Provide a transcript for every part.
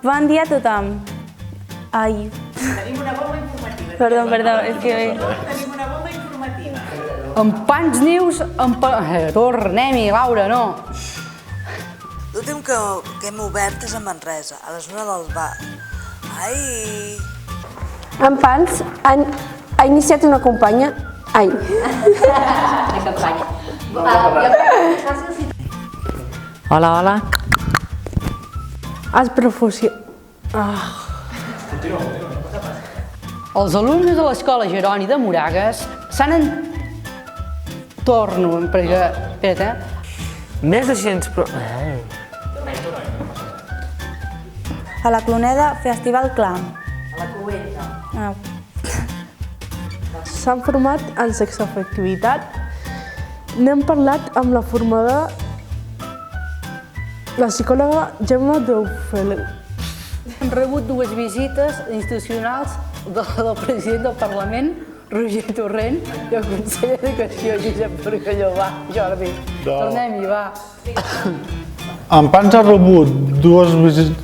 Bon dia a tothom. Ai. Tenim una bomba informativa. Perdó, és que... Tenim una bomba informativa. En Pans News, tornem-hi, Laura, no? L'últim que hem obert és a Manresa, a la zona del bar. Ai! En Pans ha iniciat una campanya. Ai. Una campanya. Hola, hola. Es profusió... Els alumnes de l'Escola Jeroni de Moragues s'han Torno, perquè... Espera't, Més de 600... A la Cloneda, Festival Clam. A la Cruenta. Ah. S'han format en sexoafectivitat. N'hem parlat amb la formadora, la psicòloga Gemma Deufel. hem rebut dues visites institucionals del president del Parlament, Roger Torrent, i el conseller d'Educació, Josep Bargalló. Va, Jordi, tornem-hi, va. En Pans ha rebut dues visites...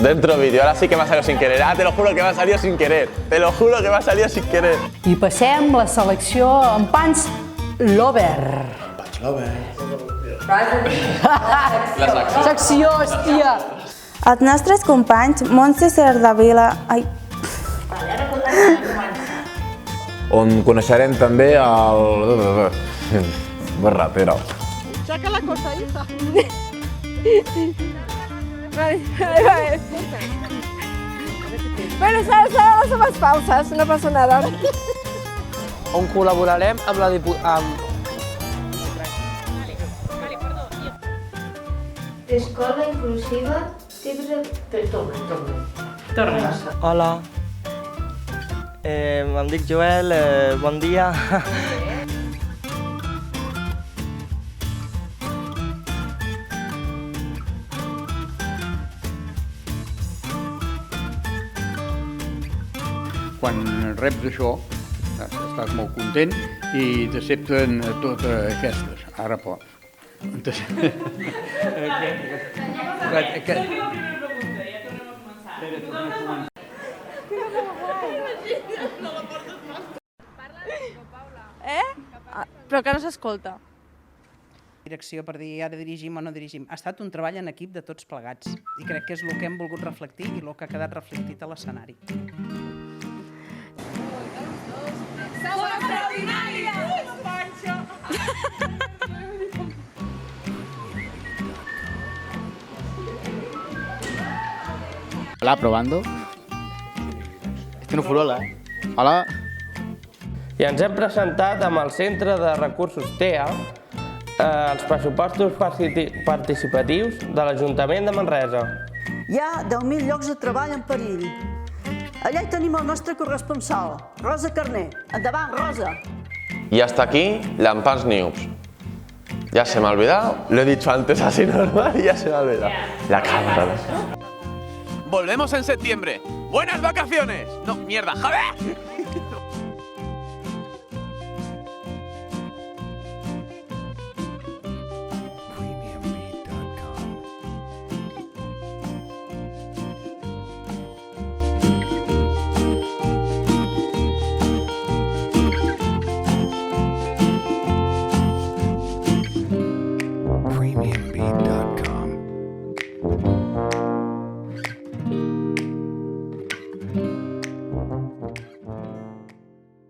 Dentro vídeo, ahora sí que me ha salido sin querer. Te lo juro que me ha salido sin querer. Te lo juro que me ha salido sin querer. I passem la selecció en Pans Lover. Secció, hòstia! Els nostres companys, Montse Cerdavila... Ai, On coneixerem també el... Barratero. Bueno, serà les seves falses, no passa nada. On col·laborarem amb la Escola inclusiva Hola. Em dic Joel, bon dia. Quan reps això, estàs molt content i t'accepten totes aquestes. Ara pots. Però que no s'escolta. Direcció per dir ara dirigim o no dirigim. Ha estat un treball en equip de tots plegats i crec que és el que hem volgut reflectir i el que ha quedat reflectit a l'escenari. Hola, probando. Este no furola, Hola. I ens hem presentat amb el Centre de Recursos TEA els pressupostos participatius de l'Ajuntament de Manresa. Hi ha 10.000 llocs de treball en perill. Allà hi tenim el nostre corresponsal, Rosa Carner. Endavant, Rosa! Y hasta aquí la Pans News. Ya se me ha olvidado. Lo he dicho antes así normal y ya se me ha olvidado. La cámara. Volvemos en septiembre. ¡Buenas vacaciones! No, mierda, joder. Premiumbeat.com